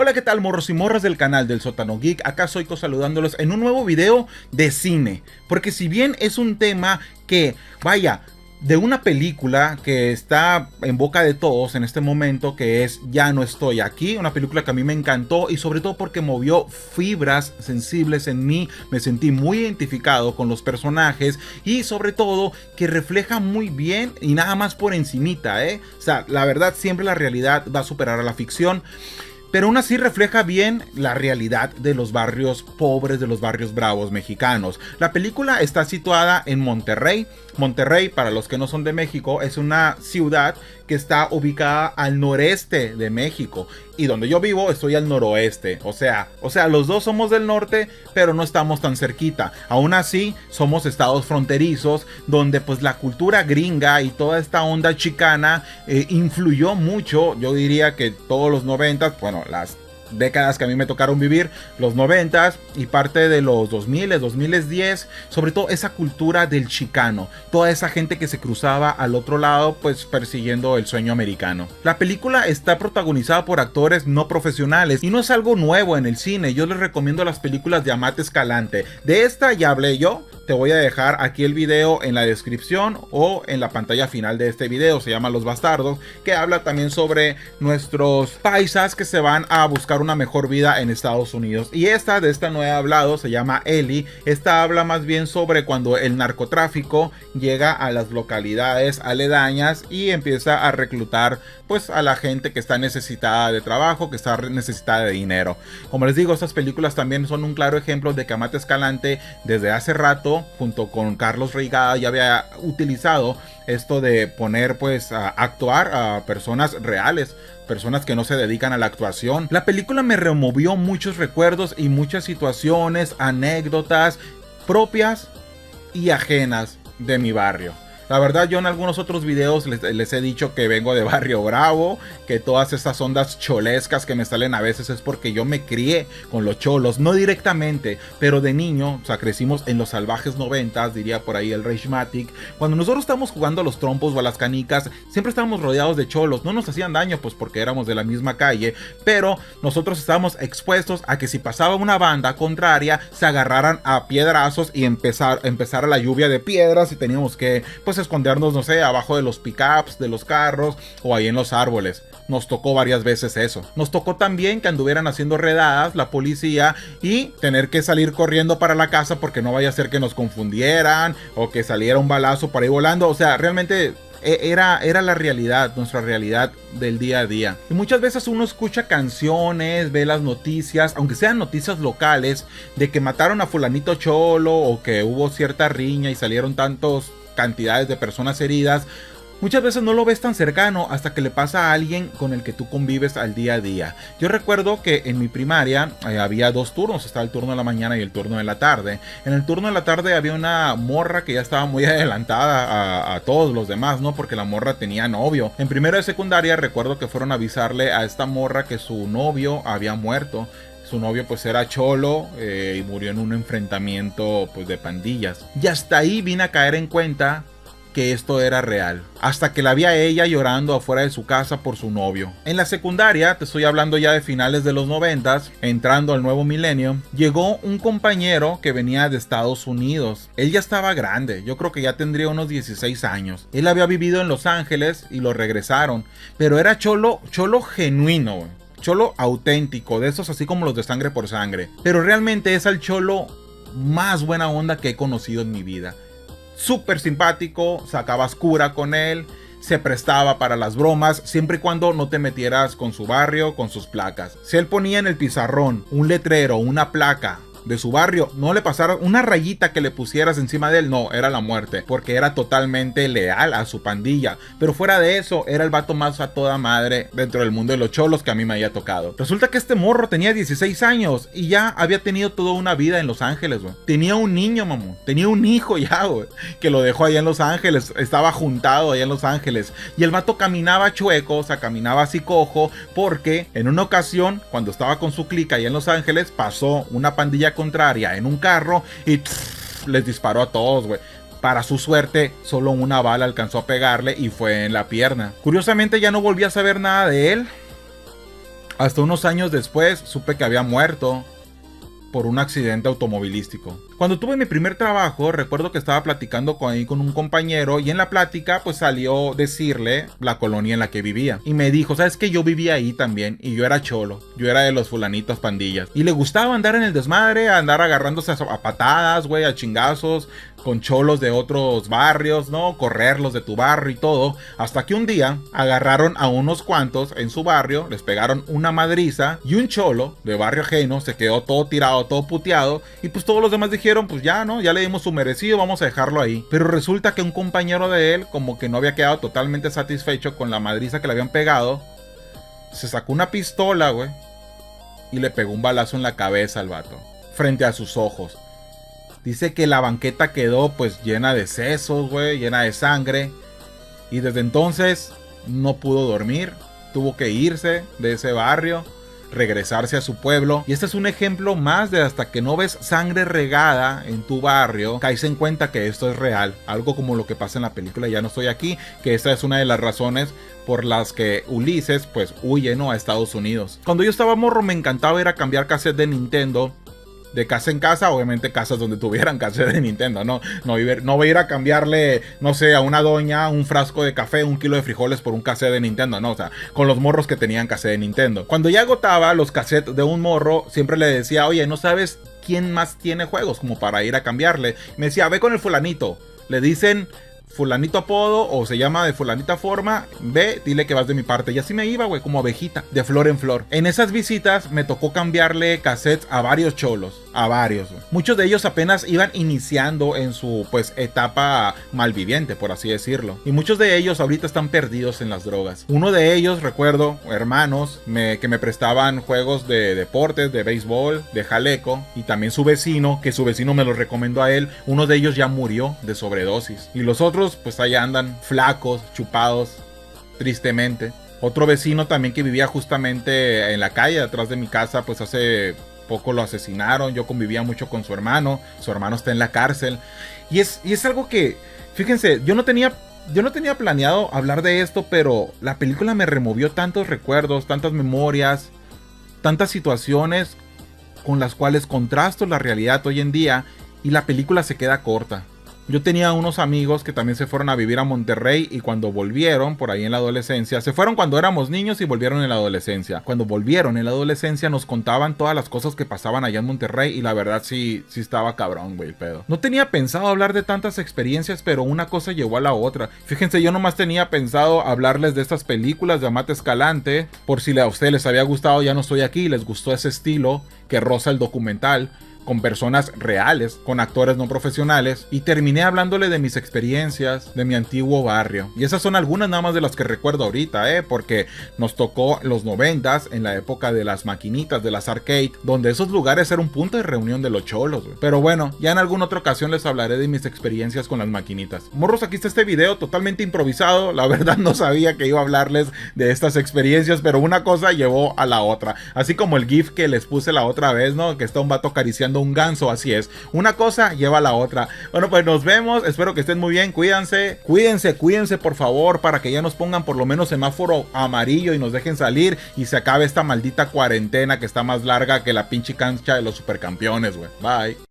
Hola, ¿qué tal, morros y morras del canal del Sótano Geek? Acá Zoico saludándolos en un nuevo video de cine. Porque si bien es un tema que, vaya, de una película que está en boca de todos en este momento, que es Ya no estoy aquí, una película que a mí me encantó y sobre todo porque movió fibras sensibles en mí, me sentí muy identificado con los personajes y sobre todo que refleja muy bien y nada más por encimita, o sea, la verdad siempre la realidad va a superar a la ficción. Pero aún así refleja bien la realidad de los barrios pobres, de los barrios bravos mexicanos. La película está situada en Monterrey. Monterrey, para los que no son de México, es una ciudad que está ubicada al noreste de México. Y donde yo vivo estoy al noroeste. O sea, los dos somos del norte, pero no estamos tan cerquita. Aún así, somos estados fronterizos donde pues la cultura gringa y toda esta onda chicana influyó mucho. Yo diría que todos los 90, bueno, las décadas que a mí me tocaron vivir, los 90 y parte de los 2000, 2010, sobre todo esa cultura del chicano, toda esa gente que se cruzaba al otro lado pues persiguiendo el sueño americano. La película está protagonizada por actores no profesionales y no es algo nuevo en el cine. Yo les recomiendo las películas de Amate Escalante. De esta ya hablé yo. Te voy a dejar aquí el video en la descripción o en la pantalla final de este video. Se llama Los Bastardos, que habla también sobre nuestros paisas que se van a buscar una mejor vida en Estados Unidos. Y de esta no he hablado, se llama Eli. Esta habla más bien sobre cuando el narcotráfico llega a las localidades aledañas y empieza a reclutar pues a la gente que está necesitada de trabajo, que está necesitada de dinero. Como les digo, estas películas también son un claro ejemplo de que Amate Escalante desde hace rato junto con Carlos Reigada ya había utilizado esto de poner pues a actuar a personas reales, personas que no se dedican a la actuación. La película me removió muchos recuerdos y muchas situaciones, anécdotas propias y ajenas de mi barrio. La verdad, yo en algunos otros videos les he dicho que vengo de Barrio Bravo, que todas esas ondas cholescas que me salen a veces es porque yo me crié con los cholos, no directamente, pero de niño, o sea, crecimos en los salvajes 90s, diría por ahí el Rage-Matic. Cuando nosotros estábamos jugando a los trompos o a las canicas, siempre estábamos rodeados de cholos, no nos hacían daño pues porque éramos de la misma calle, pero nosotros estábamos expuestos a que si pasaba una banda contraria, se agarraran a piedrazos y empezara la lluvia de piedras y teníamos que pues escondernos, no sé, abajo de los pickups, de los carros o ahí en los árboles. Nos tocó varias veces eso. Nos tocó también que anduvieran haciendo redadas la policía y tener que salir corriendo para la casa porque no vaya a ser que nos confundieran o que saliera un balazo por ahí volando. O sea, realmente era la realidad, nuestra realidad del día a día. Y muchas veces uno escucha canciones, ve las noticias, aunque sean noticias locales, de que mataron a fulanito cholo o que hubo cierta riña y salieron tantos cantidades de personas heridas. Muchas veces no lo ves tan cercano hasta que le pasa a alguien con el que tú convives al día a día. Yo recuerdo que en mi primaria había dos turnos, estaba el turno de la mañana y el turno de la tarde. En el turno de la tarde había una morra que ya estaba muy adelantada a todos los demás, ¿no? Porque la morra tenía novio. En primero de secundaria recuerdo que fueron a avisarle a esta morra que su novio había muerto. Su novio pues era cholo y murió en un enfrentamiento pues de pandillas. Y hasta ahí vine a caer en cuenta que esto era real. Hasta que la vi a ella llorando afuera de su casa por su novio. En la secundaria, te estoy hablando ya de finales de los 90s, entrando al nuevo milenio, llegó un compañero que venía de Estados Unidos. Él ya estaba grande, yo creo que ya tendría unos 16 años. Él había vivido en Los Ángeles y lo regresaron. Pero era cholo genuino, güey. Cholo auténtico, de esos así como los de sangre por sangre. Pero realmente es el cholo más buena onda que he conocido en mi vida. Súper simpático, sacabas cura con él, se prestaba para las bromas, siempre y cuando no te metieras con su barrio, con sus placas. Si él ponía en el pizarrón un letrero, una placa de su barrio, no le pasara una rayita que le pusieras encima de él, no, era la muerte, porque era totalmente leal a su pandilla. Pero fuera de eso, era el vato más a toda madre dentro del mundo de los cholos que a mí me había tocado. Resulta que este morro tenía 16 años y ya había tenido toda una vida en Los Ángeles, güey. Tenía un niño, mamón, tenía un hijo ya, güey, que lo dejó allá en Los Ángeles, estaba juntado allá en Los Ángeles. Y el vato caminaba chueco, o sea, caminaba así cojo, porque en una ocasión, cuando estaba con su clica allá en Los Ángeles, pasó una pandilla contraria en un carro y les disparó a todos, güey. Para su suerte, solo una bala alcanzó a pegarle y fue en la pierna. Curiosamente ya no volví a saber nada de él Hasta unos años después supe que había muerto por un accidente automovilístico. Cuando tuve mi primer trabajo, recuerdo que estaba platicando con un compañero y en la plática pues salió decirle la colonia en la que vivía. Y me dijo, ¿sabes qué? Yo vivía ahí también y yo era cholo. Yo era de los fulanitos pandillas. Y le gustaba andar en el desmadre, andar agarrándose a patadas, güey, a chingazos, con cholos de otros barrios, ¿no? Correrlos de tu barrio y todo. Hasta que un día agarraron a unos cuantos en su barrio, les pegaron una madriza y un cholo de barrio ajeno se quedó todo tirado, todo puteado. Y pues todos los demás dijeron, pues ya, ¿no? Ya le dimos su merecido, vamos a dejarlo ahí. Pero resulta que un compañero de él, como que no había quedado totalmente satisfecho con la madriza que le habían pegado, se sacó una pistola, güey, y le pegó un balazo en la cabeza al vato, frente a sus ojos. Dice que la banqueta quedó pues llena de sesos, güey, llena de sangre. Y desde entonces no pudo dormir, tuvo que irse de ese barrio, regresarse a su pueblo. Y este es un ejemplo más de hasta que no ves sangre regada en tu barrio, caes en cuenta que esto es real. Algo como lo que pasa en la película Ya no estoy aquí, que esta es una de las razones por las que Ulises pues huye, ¿no?, a Estados Unidos. Cuando yo estaba morro me encantaba ir a cambiar cassette de Nintendo. De casa en casa, obviamente casas donde tuvieran cassette de Nintendo, no voy a ir a cambiarle, no sé, a una doña un frasco de café, un kilo de frijoles por un cassette de Nintendo, no, o sea, con los morros que tenían cassette de Nintendo. Cuando ya agotaba los cassettes de un morro, siempre le decía, oye, ¿no sabes quién más tiene juegos como para ir a cambiarle? Me decía, ve con el fulanito, le dicen fulanito apodo o se llama de fulanita forma, ve, dile que vas de mi parte. Y así me iba, güey, como abejita, de flor en flor. En esas visitas me tocó cambiarle cassettes a varios cholos, a varios, güey. Muchos de ellos apenas iban iniciando en su, pues, etapa malviviente, por así decirlo. Y muchos de ellos ahorita están perdidos en las drogas. Uno de ellos, recuerdo, hermanos, que me prestaban juegos de deportes, de béisbol, de jaleco. Y también su vecino, que su vecino me lo recomendó a él. Uno de ellos ya murió de sobredosis. Y los otros pues allá andan flacos, chupados, tristemente. Otro vecino también que vivía justamente en la calle atrás de mi casa, pues hace poco lo asesinaron. Yo convivía mucho con su hermano está en la cárcel. Y es algo que, fíjense, yo no tenía planeado hablar de esto, pero la película me removió tantos recuerdos, tantas memorias, tantas situaciones con las cuales contrasto la realidad hoy en día y la película se queda corta. Yo tenía unos amigos que también se fueron a vivir a Monterrey y cuando volvieron por ahí en la adolescencia, se fueron cuando éramos niños y volvieron en la adolescencia. Cuando volvieron en la adolescencia nos contaban todas las cosas que pasaban allá en Monterrey y la verdad sí estaba cabrón, güey, el pedo. No tenía pensado hablar de tantas experiencias, pero una cosa llevó a la otra. Fíjense, yo nomás tenía pensado hablarles de estas películas de Amate Escalante, por si a ustedes les había gustado Ya no estoy aquí y les gustó ese estilo que roza el documental, con personas reales, con actores no profesionales, y terminé hablándole de mis experiencias, de mi antiguo barrio. Y esas son algunas nada más de las que recuerdo ahorita, porque nos tocó los 90s, en la época de las maquinitas, de las arcade, donde esos lugares eran un punto de reunión de los cholos, güey. Pero bueno, ya en alguna otra ocasión les hablaré de mis experiencias con las maquinitas. Morros, aquí está este video totalmente improvisado, la verdad no sabía que iba a hablarles de estas experiencias, pero una cosa llevó a la otra. Así como el GIF que les puse la otra vez, ¿no? Que está un vato acariciando un ganso, así es. Una cosa lleva a la otra. Bueno, pues nos vemos. Espero que estén muy bien. Cuídense por favor, para que ya nos pongan por lo menos semáforo amarillo y nos dejen salir y se acabe esta maldita cuarentena que está más larga que la pinche cancha de los supercampeones, güey. Bye.